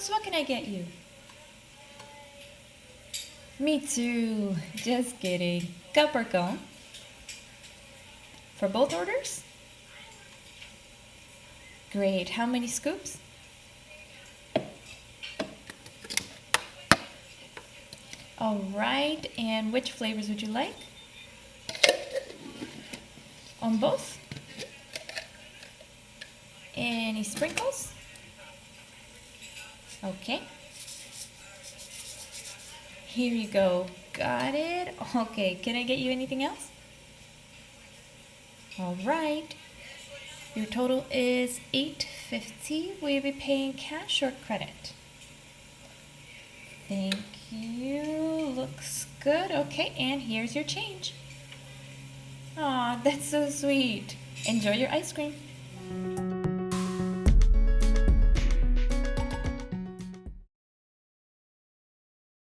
scoops, what can I get you? Me too. Just kidding. Cup or cone? For both orders? Great. How many scoops? All right. And which flavors would you like? On both? Any sprinkles? Okay. Here you go. Got it? Okay. Can I get you anything else? All right. Your total is $8.50. Will you be paying cash or credit? Thank you. Looks good. Okay, and here's your change. Aw, that's so sweet. Enjoy your ice cream.